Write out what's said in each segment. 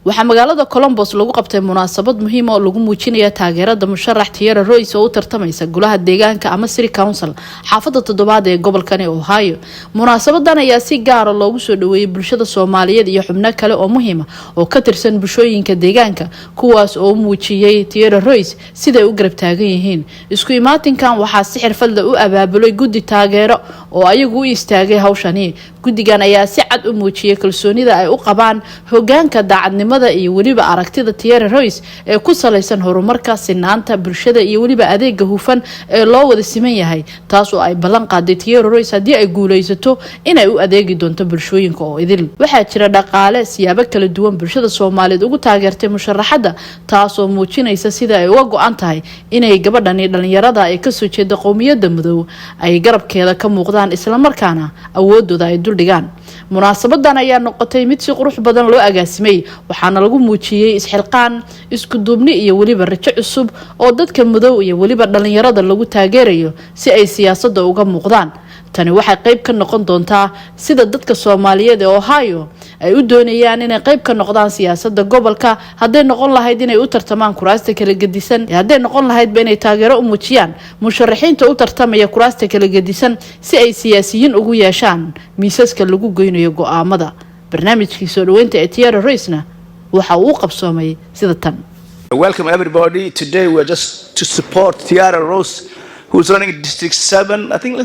waxaa magaalada Columbus lagu qabtay munaasabad muhiim oo lagu muujinayay taageerada mushar Tiara Ross oo u tartamaysa Gollaha Deegaanka ama City Council Xaafada 7 ee gobolkani Ohio. Munaasabadan ayaa si gaar ah loogu soo dhaweeyay bulshada Soomaaliyeed iyo xubno kale oo muhiim ah oo ka tirsan bulshooyinka deegaanka kuwaas oo muujiyay Tiara Ross sida ay u garab taagan yihiin. Isku imaatinkan waxaa si xirfad leh u abaabulay guddi taageero oo ayagu u istaagay hawshani. Guddigan ayaa si cad u muujiyay kalsoonida ay u qabaan hoggaanka daacadnimada iyo waliba aragtida Tiara Ross ee ku saleysan horumarka sinaanta bulshada iyo waliba adeega hufan ee loo wada siman yahay taas oo ay ballan qaaday Tiara Ross hadii ay guuleysato inay u adeegi doonto bulshooyinka oo idil. Waxaa jira dhaqaale siyaabo kala duwan bulshada Soomaaliyeed ugu taageertay musharaxada taas oo muujinaysa sida ay uga go'an tahay inay gabadhani dhalinyarada ay ka soo jeedo qowmiyadda madow ay garabkeeda ka muuqdaan isla markaana awoodooda ay dhigaan. Munaasabadan ayaa noqotay mid si qurux badan loo agaasimay waxaana lagu muujiyay isxilqaan isku duubni iyo waliba rajo cusub oo dadka madow iyo waliba dhalinyarada lagu taageerayo si ay siyaasadda uga muuqdaan. Tani waxay qayb ka noqon doontaa sida dadka Soomaaliyeed ee Ohio ay u doonayaan inay qayb ka noqdaan siyaasadda gobolka haday noqon lahayd inay u tartamaan kuraasta kala gedisan haday noqon lahayd inay taageero u muujiyaan musharaxiinta u tartamaya kuraasta kala gedisan si ay siyaasiyiin ugu yeeshaan miisaska lagu goynayo go'aamada. Barnaamijkii soo dhaweynta ee Tiara Rossna waxa uu qabsoomay sida tan. Welcome everybody. Today we're just to support Tiara Ross who's running District 7, I think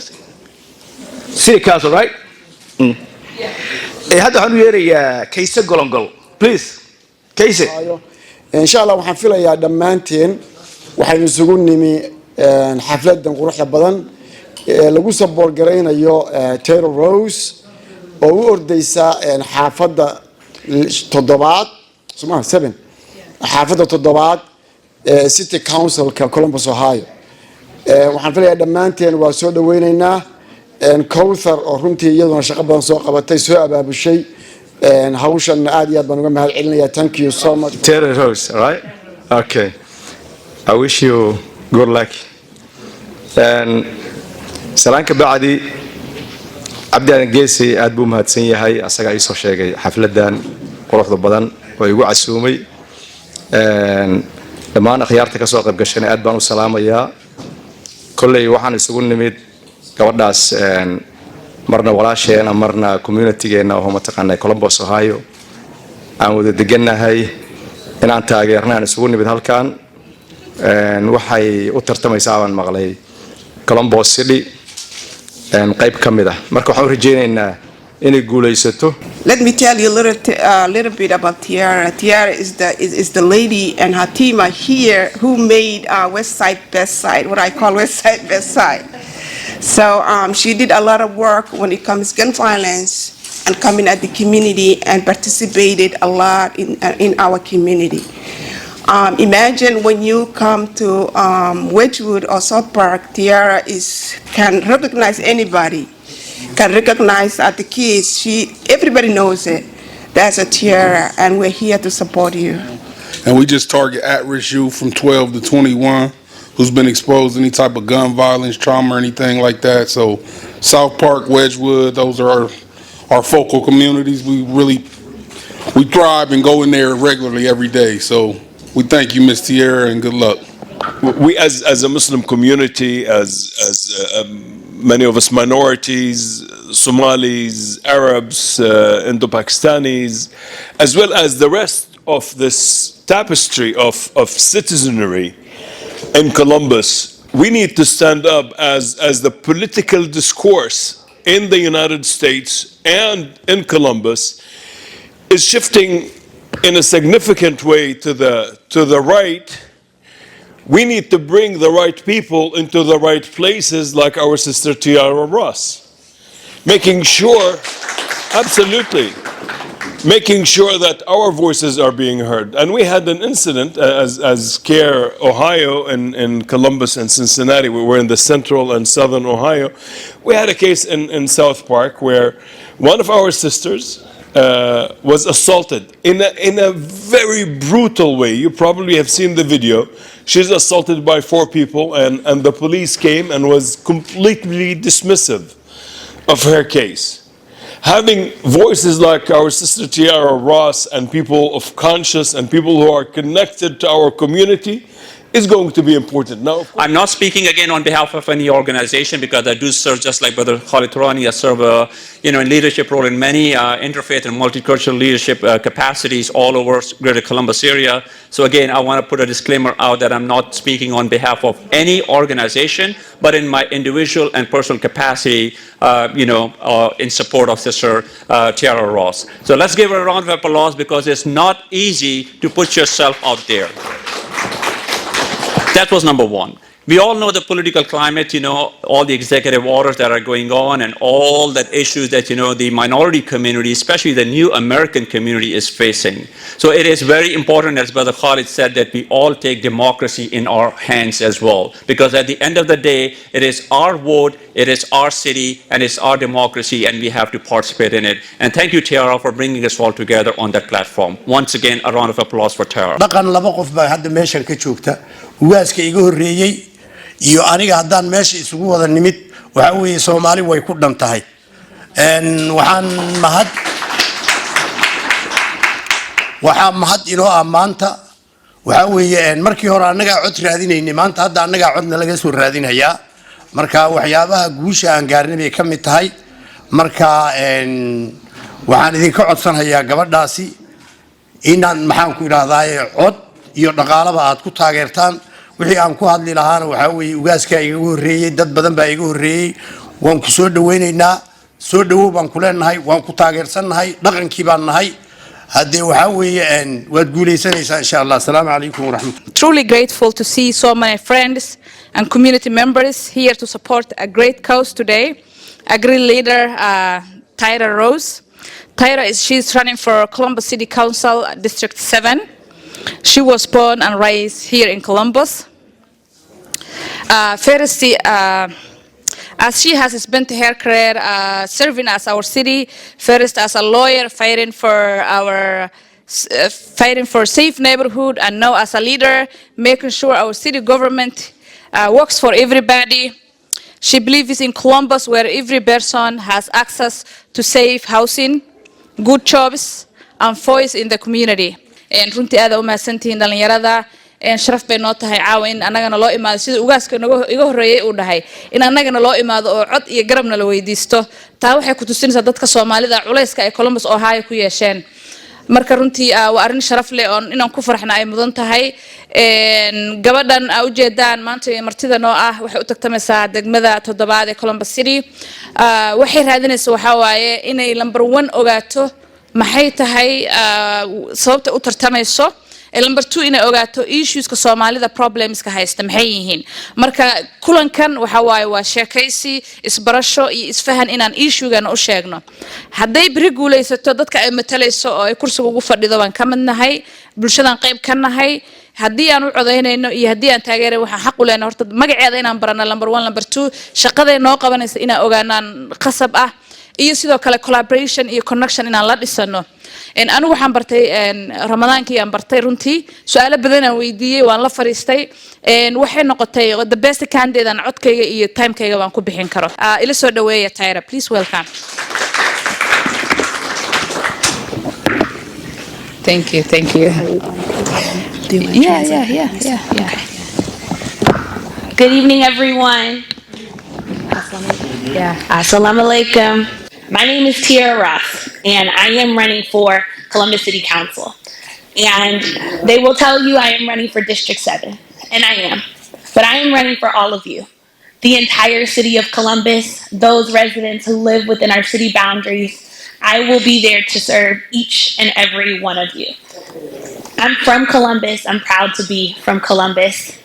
City Council, right? هذا حنو يري كيسة قلنقل please كيسة إن شاء الله وحنفيلا يا دمانتين وحنسقون نمي حفلات نروح لبدن لقوا سبور قرينا يو تيرا روس أو أرديسا حافظة تضباط اسمها 7 حافظة تضباط سيتي كونسل كولومبوس أوهايو وحنفيلا يا دمانتين وسود ويننا كوثر oo runtii iyaduna shaqo badan soo qabatay soo abaabushay hawshan aad iyo aad baan uga mahad celinayaa. Thank you so much. Tiara Ross, right? Okay. I wish you good luck. Salaanka bacdi Abdaan Geesi aad buu mahadsan yahay asaga ay soo sheegay xafladan quruxda badan oo igu casuumay dhammaan akhyaarta ka soo qayb gashay aad baan u salaamayaa. Kolley waxaan isugu nimid gabadhaas marna walaasheena marna communitygeena oo mataqaanay Columbus Ohio aan wada deganahay inaan taageernaan isugu nimid halkan waxay u tartamaysaa aan maqlay Columbus City qayb kamid ah marka waxaan rajaynaynaa inay guuleysato. Let me tell you a little bit about Tiara. Tiara is the lady and her team are here who made West Side Best Side, what I call West Side Best Side. So she did a lot of work when it comes to gun violence and coming at the community and participated a lot in our community. Imagine when you come to Wedgwood or South Park, Tiara can recognize anybody, can recognize the kids. Everybody knows it. That's a Tiara, and we're here to support you. And we just target at-risk youth from 12 to 21. Who's been exposed to any type of gun violence, trauma, or anything like that. So South Park, Wedgwood, those are our focal communities. We thrive and go in there regularly every day. So we thank you, Ms. Tiara, and good luck. We as a Muslim community, as many of us minorities, Somalis, Arabs, Indo-Pakistanis, as well as the rest of this tapestry of citizenry in Columbus, we need to stand up as the political discourse in the United States and in Columbus is shifting in a significant way to the right. We need to bring the right people into the right places, like our sister Tiara Ross, making sure that our voices are being heard. And we had an incident as CARE Ohio in Columbus and Cincinnati. We were in the central and southern Ohio. We had a case in South Park where one of our sisters was assaulted in a very brutal way. You probably have seen the video. She's assaulted by 4 people and the police came and was completely dismissive of her case. Having voices like our sister Tiara Ross and people of conscience and people who are connected to our community is going to be important. Now, I'm not speaking again on behalf of any organization because I do serve, just like Brother Khalid Turani, I serve a leadership role in many interfaith and multicultural leadership capacities all over Greater Columbus area. So again, I want to put a disclaimer out that I'm not speaking on behalf of any organization, but in my individual and personal capacity, in support of Sister Tiara Ross. So let's give her a round of applause because it's not easy to put yourself out there. That was number one. We all know the political climate, all the executive orders that are going on and all that issues that, the minority community, especially the new American community is facing. So it is very important, as Brother Khalid said, that we all take democracy in our hands as well. Because at the end of the day, it is our vote, it is our city, and it's our democracy, and we have to participate in it. And thank you, Tiara, for bringing us all together on that platform. Once again, a round of applause for Tiara. ugaaska iga horeeyay iyo aniga hadaan meesha isugu wada nimid waxa weeye Soomaali way ku dhantahay waxaan mahad inoo amaanta waxa weeye markii hore anaga cod raadinaynay maanta hadda anaga codna laga soo raadinayaa marka waxyaabaha guusha aan gaarnay ka mid tahay marka waxaan idinka codsanayaa gabadhaasi inaan maxaan ku yiraahdaa cod iyo dhaqaalaba aad ku taageertaan wixii aan ku hadli lahaana waxa weeye ugaaska iga horeeyay dad badan baa iga horeeyay waan ku soo dhaweynaynaa soo dhawow baan ku leenahay waan ku taageersanahay dhaqankii baan nahay hadee waxa weeye waad guuleysanaysaa insha Allah. Assalamu alaykum wa rahmatullahi. Truly grateful to see so many friends and community members here to support a great cause today. A great leader, Tiara Ross. She's running for Columbus City Council, District 7. She was born and raised here in Columbus. Firstly, as she has spent her career serving as our city, first as a lawyer, fighting for safe neighborhood, and now as a leader, making sure our city government works for everybody. She believes in Columbus, where every person has access to safe housing, good jobs, and voice in the community. And runtii aad u mahadsantihiin dhalinyarada sharaf bay noo tahay caawa in annagana loo imaado sida ugaaska iga horeeyay uu dhahay in annagana loo imaado oo cod iyo garabna la weydiisto taa waxay ku tusinaysaa dadka Soomaalida culayska ay Columbus Ohio ku yeesheen marka runtii waa arin sharaf leh oo inaan ku farxna ay mudan tahay gabadhan u jeedaan maanta martida noo waxay u tagtamaysaa degmada 7 ee Columbus City waxay raadinaysaa waxa waaye inay number 1 ogaato maxay tahay sababta u tartamayso number 2 inay ogaato issueska Soomaalida problemska haysta maxay yihiin marka kulankan waxa waaye waa sheekaysi isbarasho iyo isfahan inaan issuegan u sheegno haday bari guuleysato dadka ay matalayso oo ay kursiga ugu fadhido waan ka midnahay bulshadan qayb ka nahay haddii aan u codeynayno iyo haddii aan taageeray waxaan xaq u leenahay horta magaceeda inaan barano number 1 number 2 shaqaday noo qabanaysa inaan ogaanaan qasab iyo sidoo kale collaboration iyo connection inaan la dhisano anigu waxaan bartay ramadaankii aan bartay runtii su'aalo badan aan weydiiyay waan la fariistay waxay noqotay the best candidate aan codkayga iyo timekayga waan ku bixin karo ila soo dhaweeya Tiara, please welcome. Thank you. Yeah. Good evening, everyone. Assalamu alaikum. My name is Tiara Ross, and I am running for Columbus City Council. And they will tell you I am running for District 7, and I am. But I am running for all of you, the entire city of Columbus, those residents who live within our city boundaries. I will be there to serve each and every one of you. I'm from Columbus. I'm proud to be from Columbus.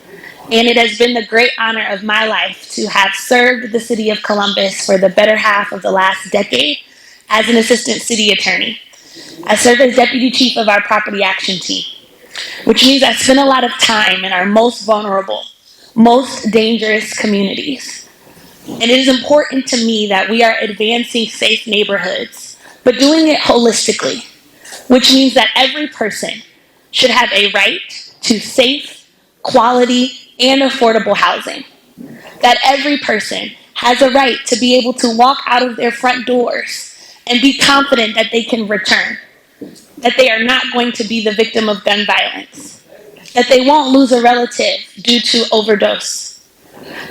And it has been the great honor of my life to have served the city of Columbus for the better half of the last decade as an assistant city attorney. I serve as deputy chief of our property action team, which means I spend a lot of time in our most vulnerable, most dangerous communities. And it is important to me that we are advancing safe neighborhoods, but doing it holistically, which means that every person should have a right to safe, quality, and affordable housing. That every person has a right to be able to walk out of their front doors and be confident that they can return, that they are not going to be the victim of gun violence, that they won't lose a relative due to overdose,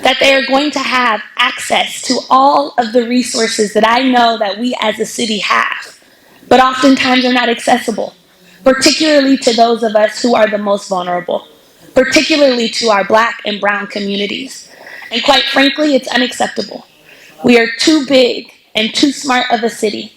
that they are going to have access to all of the resources that I know that we as a city have, but oftentimes are not accessible, particularly to those of us who are the most vulnerable, particularly to our Black and brown communities. And quite frankly, it's unacceptable. We are too big and too smart of a city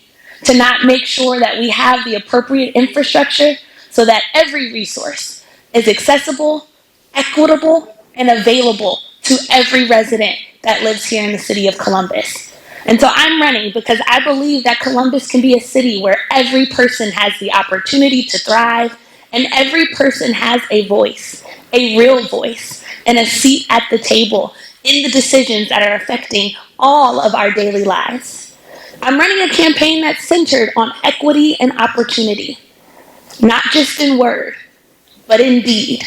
to not make sure that we have the appropriate infrastructure so that every resource is accessible, equitable, and available to every resident that lives here in the city of Columbus. And so I'm running because I believe that Columbus can be a city where every person has the opportunity to thrive and every person has a voice, a real voice, and a seat at the table in the decisions that are affecting all of our daily lives. I'm running a campaign that's centered on equity and opportunity, not just in word, but in deed.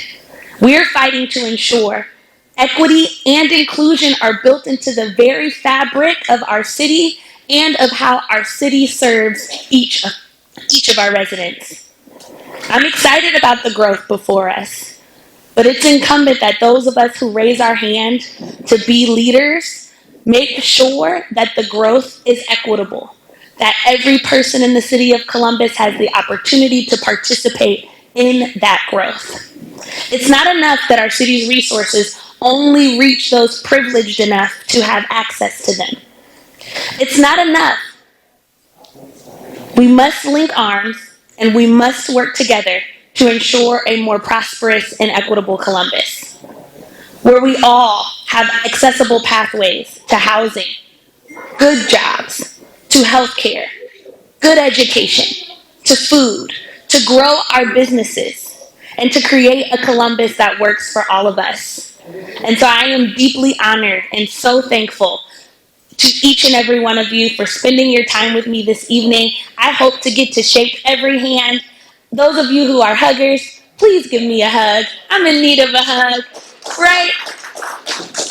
We're fighting to ensure equity and inclusion are built into the very fabric of our city and of how our city serves each of our residents. I'm excited about the growth before us, but it's incumbent that those of us who raise our hand to be leaders make sure that the growth is equitable, that every person in the city of Columbus has the opportunity to participate in that growth. It's not enough that our city's resources only reach those privileged enough to have access to them. It's not enough. We must link arms and we must work together to ensure a more prosperous and equitable Columbus, where we all have accessible pathways to housing, good jobs, to healthcare, good education, to food, to grow our businesses, and to create a Columbus that works for all of us. And so I am deeply honored and so thankful to each and every one of you for spending your time with me this evening. I hope to get to shake every hand. Those of you who are huggers, please give me a hug. I'm in need of a hug, right?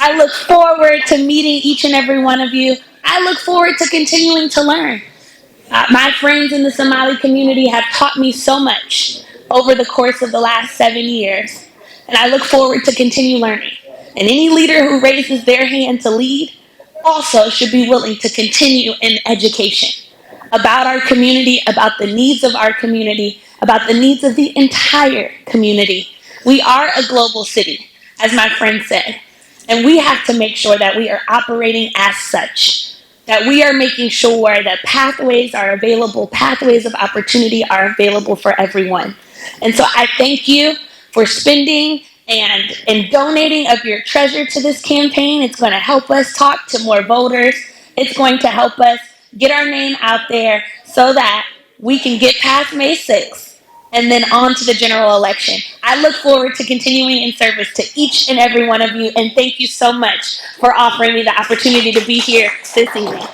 I look forward to meeting each and every one of you. I look forward to continuing to learn. My friends in the Somali community have taught me so much over the course of the last 7 years, and I look forward to continue learning. And any leader who raises their hand to lead also should be willing to continue in education about our community, about the needs of our community, about the needs of the entire community. We are a global city, as my friend said, and we have to make sure that we are operating as such, that we are making sure that pathways are available, pathways of opportunity are available for everyone. And so I thank you for spending and donating of your treasure to this campaign. It's going to help us talk to more voters. It's going to help us get our name out there so that we can get past May 6th and then on to the general election. I look forward to continuing in service to each and every one of you, and thank you so much for offering me the opportunity to be here this evening.